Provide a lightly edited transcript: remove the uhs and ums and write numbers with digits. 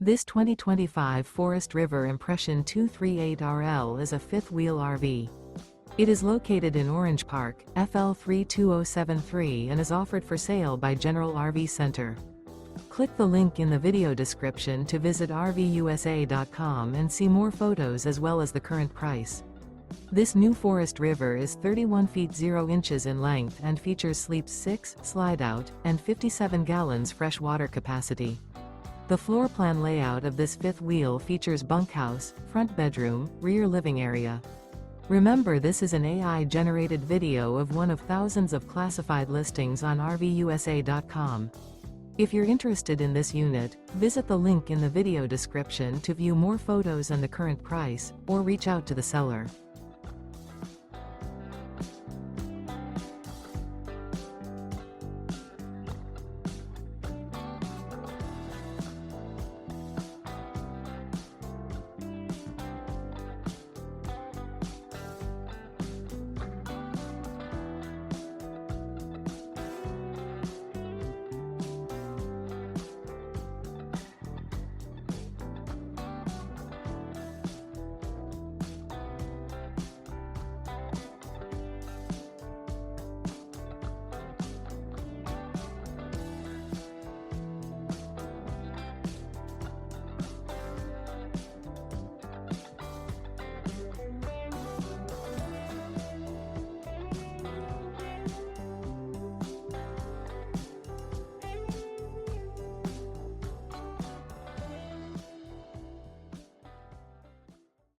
This 2025 Forest River Impression 238RL is a fifth-wheel RV. It is located in Orange Park, FL 32073 and is offered for sale by General RV Center. Click the link in the video description to visit RVUSA.com and see more photos as well as the current price. This new Forest River is 31 feet 0 inches in length and features sleeps 6, slide-out, and 57 gallons fresh water capacity. The floor plan layout of this fifth wheel features bunkhouse, front bedroom, rear living area. Remember, this is an AI-generated video of one of thousands of classified listings on RVUSA.com. If you're interested in this unit, visit the link in the video description to view more photos and the current price, or reach out to the seller.